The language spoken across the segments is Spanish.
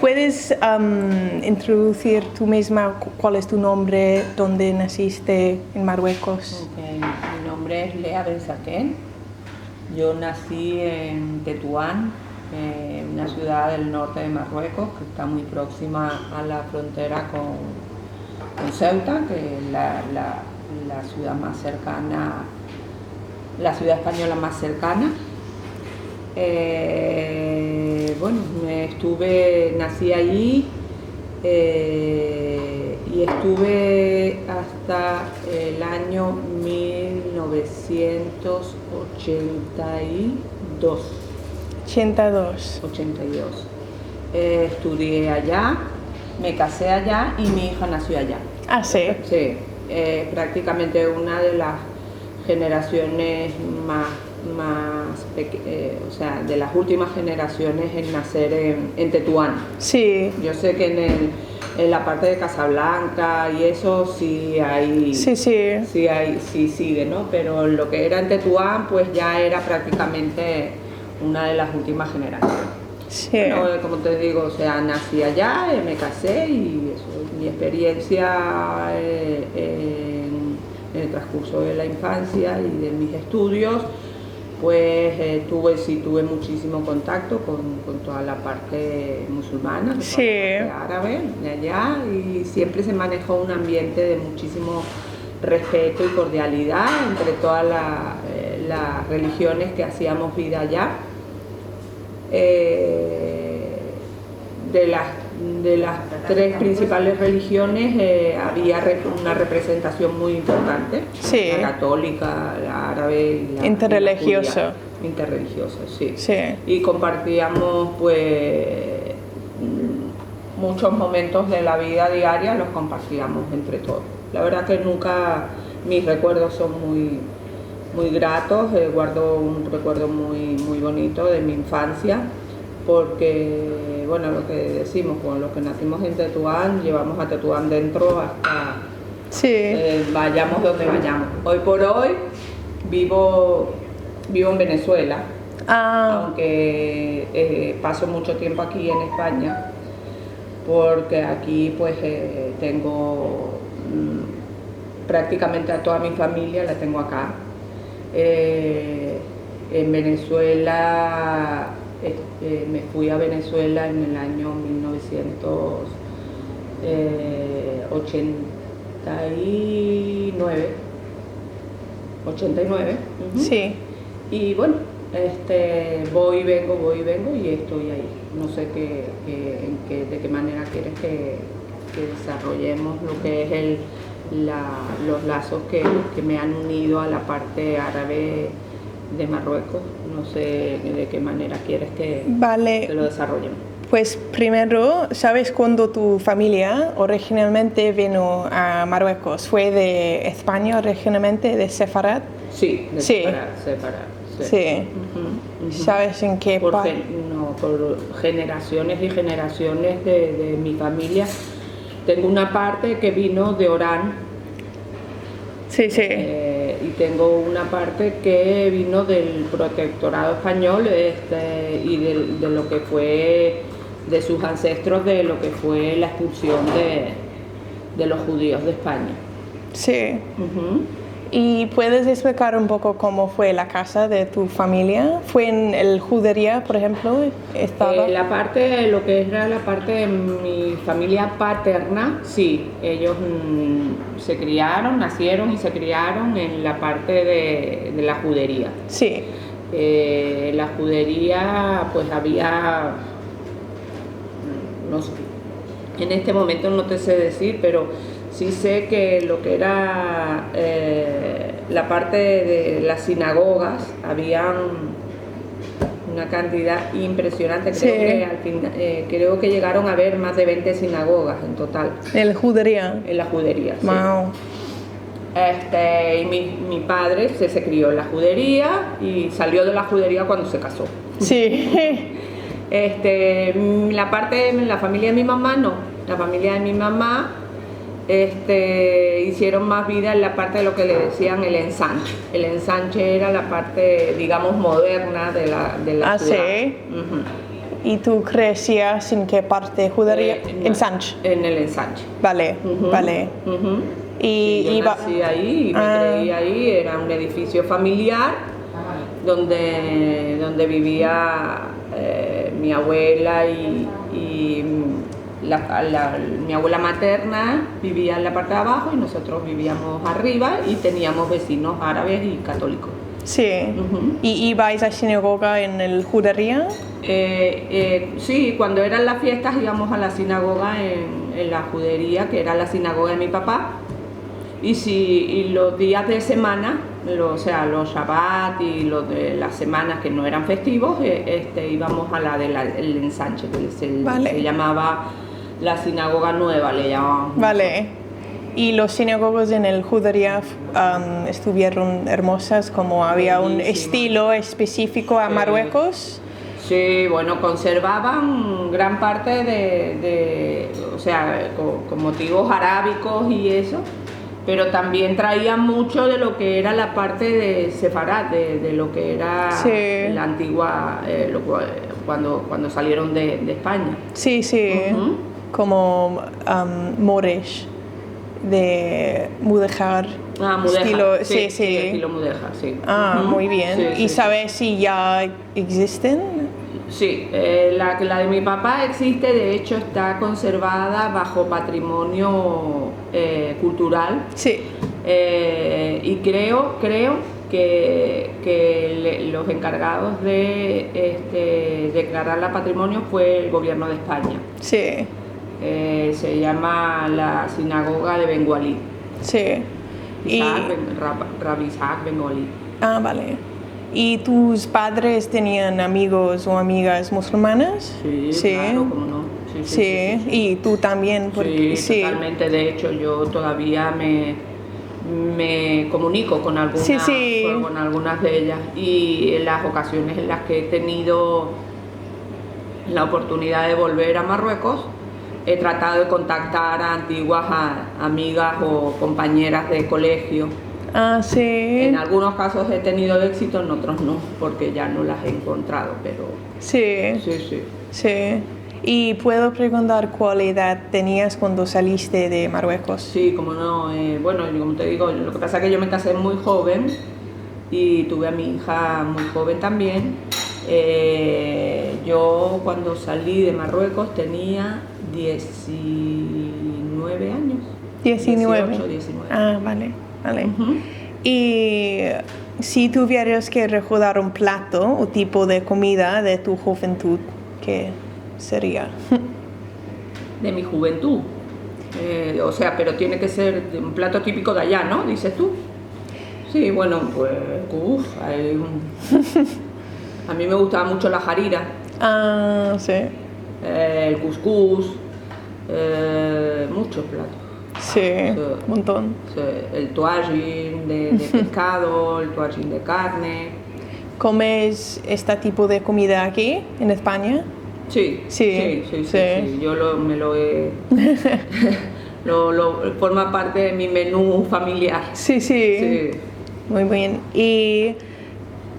¿Puedes introducir tú misma cuál es tu nombre, dónde naciste en Marruecos? Okay. Mi nombre es Lea Benzaquén. Yo nací en Tetuán, una ciudad del norte de Marruecos que está muy próxima a la frontera con Ceuta, que es la ciudad más cercana, la ciudad española más cercana. Bueno, nací allí y estuve hasta el año 1982. 82. Estudié allá, me casé allá y mi hija nació allá. Ah, sí. Sí, prácticamente una de las generaciones o sea, de las últimas generaciones en nacer en Tetuán. Sí. Yo sé que en la parte de Casablanca y eso sí hay, sí sigue, ¿no? Pero lo que era en Tetuán pues ya era prácticamente una de las últimas generaciones. Sí. Bueno, como te digo, o sea, nací allá, me casé y eso, mi experiencia en el transcurso de la infancia y de mis estudios, pues tuve muchísimo contacto con toda la parte musulmana, con toda la parte árabe de allá, y siempre se manejó un ambiente de muchísimo respeto y cordialidad entre todas las religiones que hacíamos vida allá. De las tres principales religiones había una representación muy importante, la católica, la árabe y la interreligiosa. Interreligiosa, sí. Y compartíamos pues muchos momentos de la vida diaria, los compartíamos entre todos. La verdad que nunca, mis recuerdos son muy gratos, guardo un recuerdo muy bonito de mi infancia, porque, bueno, lo que decimos, con los que nacimos en Tetuán, llevamos a Tetuán dentro hasta vayamos donde vayamos. Hoy por hoy vivo en Venezuela, aunque paso mucho tiempo aquí en España, porque aquí pues tengo prácticamente a toda mi familia, la tengo acá. En Venezuela, me fui a Venezuela en el año 1989. 89. Sí. Y bueno, voy y vengo y estoy ahí. No sé de qué manera quieres que desarrollemos lo que es los lazos que me han unido a la parte árabe de Marruecos. No sé de qué manera quieres que lo desarrollemos. Pues primero, ¿sabes cuándo tu familia originalmente vino a Marruecos? ¿Fue de España originalmente, de Sefarad? Sí, de Sefarad. Sí. ¿Sabes en qué parte? Por generaciones y generaciones de mi familia. Tengo una parte que vino de Orán. Sí. Y tengo una parte que vino del protectorado español y de lo que fue, de sus ancestros, de lo que fue la expulsión de los judíos de España. Sí. ¿Y puedes explicar un poco cómo fue la casa de tu familia? ¿Fue en el Judería, por ejemplo? Lo que era la parte de mi familia paterna, sí, ellos nacieron y se criaron en la parte de la Judería. Sí. La Judería, pues había, no sé, en este momento no te sé decir, pero sí sé que lo que era la parte de las sinagogas, habían una cantidad impresionante. Creo que llegaron a haber más de 20 sinagogas en total. ¿En la Judería? En la Judería, sí. Wow. Y mi padre se crió en la Judería y salió de la Judería cuando se casó. Sí. La familia de mi mamá no. La familia de mi mamá hicieron más vida en la parte de lo que le decían el ensanche. El ensanche era la parte, digamos, moderna de la ciudad. Sí. ¿Y tú crecías en qué parte judería? Ensanche. En el Ensanche. Vale, vale. Y yo nací ahí y me creí ahí, era un edificio familiar donde vivía mi abuela y mi abuela materna vivía en la parte de abajo y nosotros vivíamos arriba y teníamos vecinos árabes y católicos. Sí. ¿Y ibais a sinagoga en el judería? Sí, cuando eran las fiestas íbamos a la sinagoga en la judería, que era la sinagoga de mi papá. Y los días de semana, o sea, los Shabbat y los de las semanas que no eran festivos, íbamos a la del Ensanche, que se llamaba la sinagoga nueva, le llamaban. Vale. ¿Y los sinagogos en el judería estuvieron hermosas, como había un estilo específico a Marruecos? Sí, bueno, conservaban gran parte o sea, con motivos arábicos y eso, pero también traían mucho de lo que era la parte de Sefarad, de lo que era la antigua, cuando salieron de España. Sí, sí, como Moresh, de Mudéjar. Mudéjar, sí, estilo Mudéjar, sí. Muy bien. ¿Y sabes si ya existen? Sí, la de mi papá existe, de hecho está conservada bajo patrimonio cultural. Sí. Y creo que los encargados de declararla patrimonio fue el gobierno de España. Sí. Se llama la sinagoga de Bengualí. Sí. Rabbi Isaac Bengualí. Vale. ¿Y tus padres tenían amigos o amigas musulmanas? Sí, claro, cómo no. Sí. ¿Y tú también? Sí, totalmente. De hecho, yo todavía me comunico con algunas de ellas. Y en las ocasiones en las que he tenido la oportunidad de volver a Marruecos, he tratado de contactar a antiguas amigas o compañeras de colegio. Sí. En algunos casos he tenido éxito, en otros no, porque ya no las he encontrado, pero... Sí. ¿Y puedo preguntar cuál edad tenías cuando saliste de Marruecos? Sí, como no. Bueno, como te digo, lo que pasa es que yo me casé muy joven y tuve a mi hija muy joven también. Yo cuando salí de Marruecos tenía 19 años. 19. 18, 19. Vale. Y si tuvieras que recordar un plato o tipo de comida de tu juventud, ¿qué sería? De mi juventud. O sea, pero tiene que ser un plato típico de allá, ¿no? Dices tú. Sí, bueno, pues... A mí me gustaba mucho la harira. Sí. El cuscús. Muchos platos. Sí, un montón. Sí, el tagine de pescado, el tagine de carne. ¿Comes este tipo de comida aquí, en España? Sí. Yo me lo he... forma parte de mi menú familiar. Sí. Muy bien. ¿Y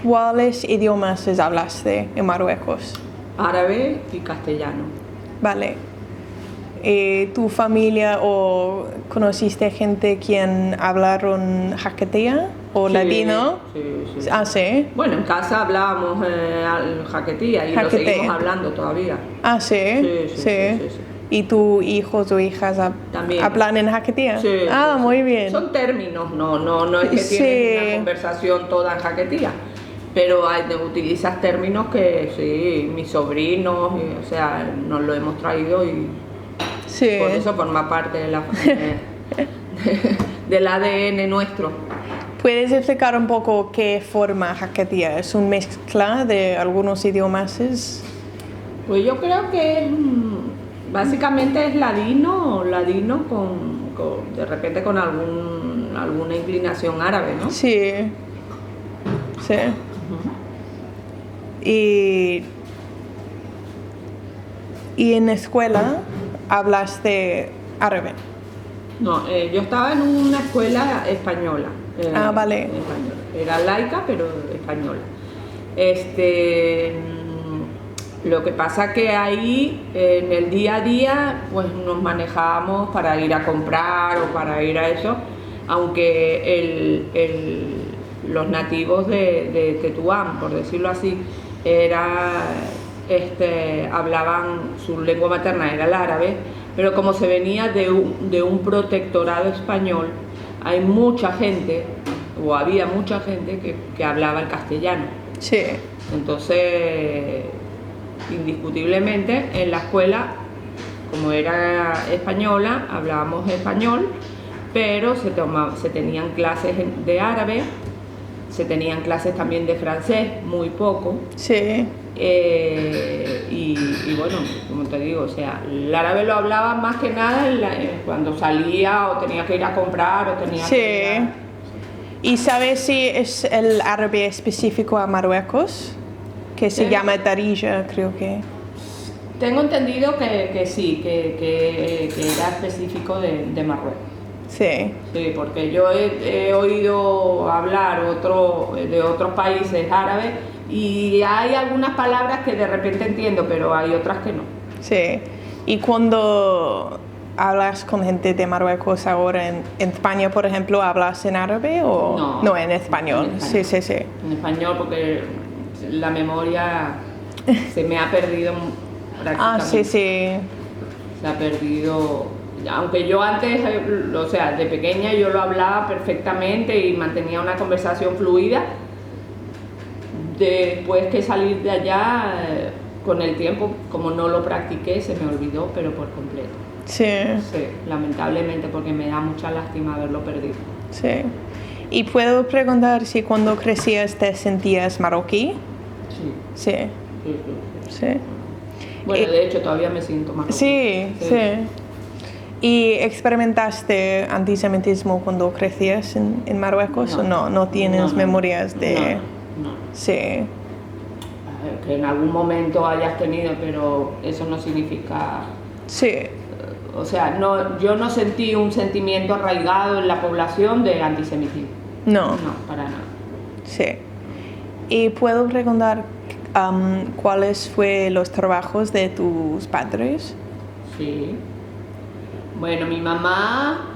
cuáles idiomas hablaste en Marruecos? Árabe y castellano. Vale. ¿Tu familia o conociste gente quien hablaron jaquetea o ladino? Sí. ¿Sí? Bueno, en casa hablábamos jaquetía y lo seguimos hablando todavía. ¿Sí? Sí. ¿Y tus hijos o hijas hablan en jaquetía? Sí. Muy bien. Son términos, no es que tienen una conversación toda en jaquetía. Pero utilizas términos que sí, mis sobrinos, o sea, nos lo hemos traído y... Sí. Por eso forma parte del ADN nuestro. ¿Puedes explicar un poco qué forma jaquetía? ¿Es una mezcla de algunos idiomas? Pues yo creo que básicamente es ladino con de repente con alguna inclinación árabe, ¿no? Sí. Y en la escuela hablaste árabe. No, yo estaba en una escuela española. Vale. Española. Era laica, pero española. Lo que pasa que ahí, en el día a día, pues nos manejábamos para ir a comprar o para ir a eso, aunque los nativos de Tetuán, por decirlo así, hablaban, su lengua materna era el árabe, pero como se venía de un protectorado español, hay mucha gente, o había mucha gente que hablaba el castellano. Sí. Entonces, indiscutiblemente, en la escuela, como era española, hablábamos español, pero se tenían clases de árabe, se tenían clases también de francés, muy poco. Sí. Y bueno, como te digo, o sea, el árabe lo hablaba más que nada cuando salía o tenía que ir a comprar o tenía que ir a... ¿Y sabes si es el árabe específico a Marruecos? Que se llama Darija, creo que. Tengo entendido que sí, que era específico de Marruecos. Sí. Sí, porque yo he oído hablar de otros países árabes y hay algunas palabras que de repente entiendo, pero hay otras que no. Sí. ¿Y cuando hablas con gente de Marruecos ahora en España, por ejemplo, hablas en árabe o no, en español? Sí. En español, porque la memoria se me ha perdido prácticamente. Se ha perdido, aunque yo antes, o sea, de pequeña yo lo hablaba perfectamente y mantenía una conversación fluida. Después que salir de allá, con el tiempo, como no lo practiqué, se me olvidó, pero por completo. Sí, lamentablemente, porque me da mucha lástima haberlo perdido. Sí. ¿Y puedo preguntar si cuando crecías te sentías marroquí? Sí. Bueno, de hecho todavía me siento marroquí. Sí. ¿Y experimentaste antisemitismo cuando crecías en Marruecos o no? ¿No tienes memorias de...? No. Sí. Que en algún momento hayas tenido, pero eso no significa... Sí. O sea, yo no sentí un sentimiento arraigado en la población de antisemitismo. No, para nada. Sí. ¿Y puedo preguntar cuáles fueron los trabajos de tus padres? Sí. Bueno, mi mamá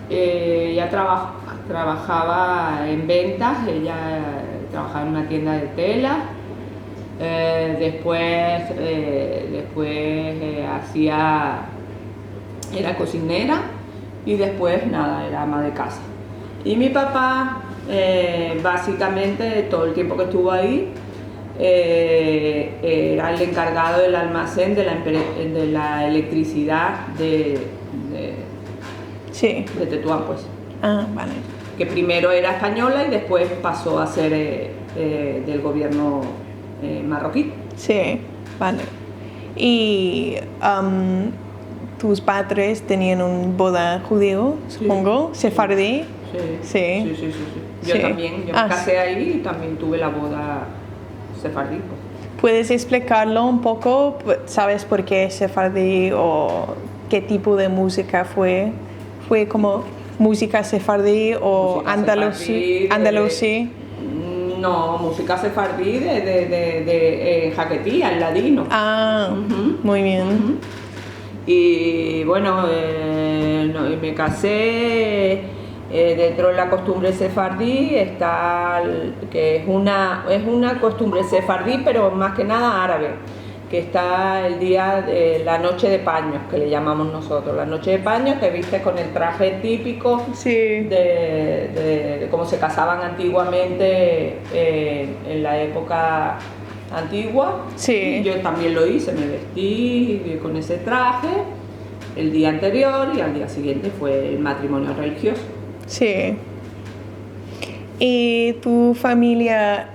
ya trabajaba en ventas, ella trabajaba en una tienda de tela. Después era cocinera y después era ama de casa. Y mi papá, básicamente todo el tiempo que estuvo ahí, era el encargado del almacén de la electricidad de Tetuán, pues. Ah, vale. Que primero era española y después pasó a ser del gobierno marroquí. Sí, vale. ¿Y tus padres tenían un boda judío, supongo? ¿Sefardí? Sí. Yo también, yo me casé ahí y también tuve la boda sefardí. ¿Puedes explicarlo un poco? ¿Sabes por qué sefardí o qué tipo de música fue? ¿Fue como música sefardí o andalusí? No, música sefardí de jaquetía, el ladino. Ah, muy bien. Y bueno, me casé dentro de la costumbre sefardí, que es una costumbre sefardí, pero más que nada árabe, que está el día de la noche de paños, que le llamamos nosotros. La noche de paños, te vistes con el traje típico de cómo se casaban antiguamente en la época antigua. Sí. Yo también lo hice, me vestí con ese traje el día anterior y al día siguiente fue el matrimonio religioso. Sí. ¿Y tu familia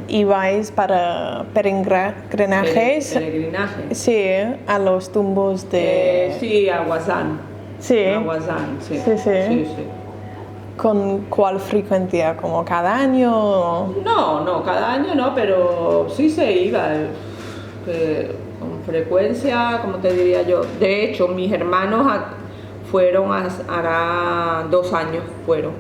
ibais para peregrinajes? Peregrinaje. Sí, a los tumbos de... sí, a Huazán. Sí. A Huazán, sí. Sí. ¿Con cuál frecuencia? ¿Como cada año? No, cada año no, pero sí se iba. Con frecuencia, como te diría yo. De hecho, mis hermanos fueron hará 2 años fueron.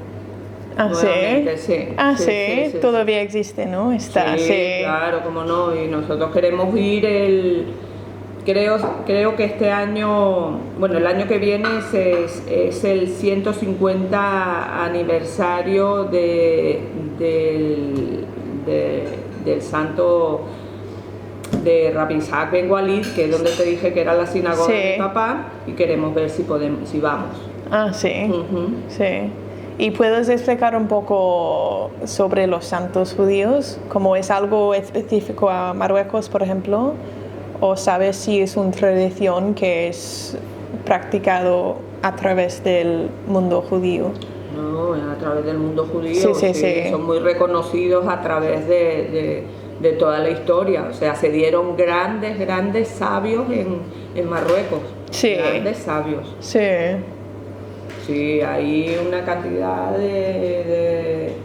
nuevamente, sí. Sí, todavía existe, ¿no? Está, sí, claro, cómo no, y nosotros queremos ir creo que este año, bueno, el año que viene es el 150 aniversario del santo de Rabbi Isaac Ben Walid, que es donde te dije que era la sinagoga de mi papá, y queremos ver si vamos. Sí. Sí. ¿Y puedes explicar un poco sobre los santos judíos? ¿Cómo es algo específico a Marruecos, por ejemplo? ¿O sabes si es una tradición que es practicado a través del mundo judío? No, es a través del mundo judío. Sí. Son muy reconocidos a través de toda la historia. O sea, se dieron grandes sabios en Marruecos. Sí. Grandes sabios. Sí. Sí, hay una cantidad de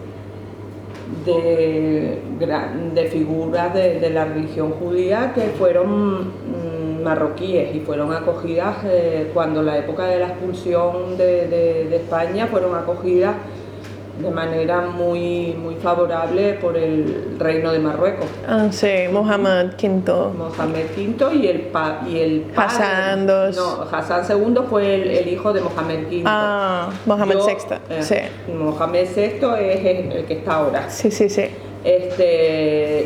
figuras de la religión judía que fueron marroquíes y fueron acogidas cuando la época de la expulsión de España, fueron acogidas de manera muy favorable por el reino de Marruecos. Sí, Mohamed V. Mohamed V y el padre. Hassan II. No, Hassan II fue el hijo de Mohamed V. Mohamed VI. Sí. Mohamed VI es el que está ahora. Sí.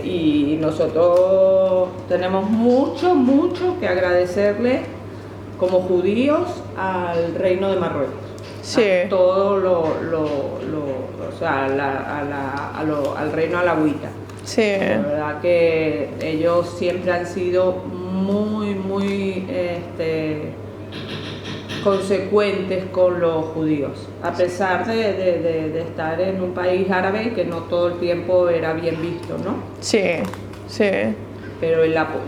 Y nosotros tenemos mucho que agradecerle como judíos al reino de Marruecos. Sí. A todo o sea, al reino alawita. Sí. La verdad que ellos siempre han sido muy consecuentes con los judíos, a pesar de estar en un país árabe que no todo el tiempo era bien visto, ¿no? Sí. Pero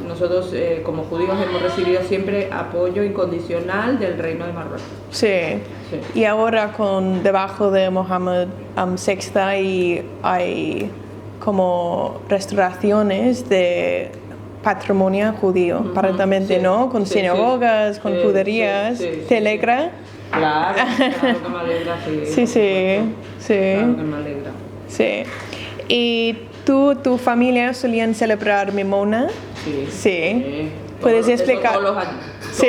nosotros como judíos hemos recibido siempre apoyo incondicional del reino de Marruecos. Sí. Y ahora debajo de Mohamed VI hay como restauraciones de patrimonio judío, aparentemente, ¿no? Con sinagogas, con juderías. ¿Te alegra? Claro que me alegra, sí. Claro que me alegra. Sí. ¿Y tu familia solían celebrar Mimona? Sí. ¿Puedes explicar? Todos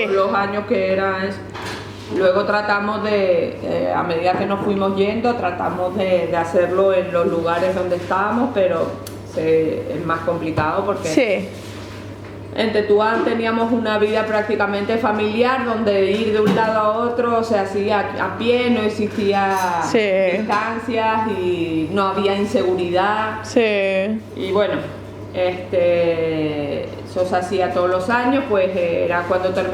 los años que era eso. Luego tratamos a medida que nos fuimos yendo, tratamos de hacerlo en los lugares donde estábamos, pero es más complicado porque en Tetuán teníamos una vida prácticamente familiar, donde ir de un lado a otro se hacía a pie, no existía distancias y no había inseguridad. Y bueno, eso se hacía todos los años, pues era cuando terminamos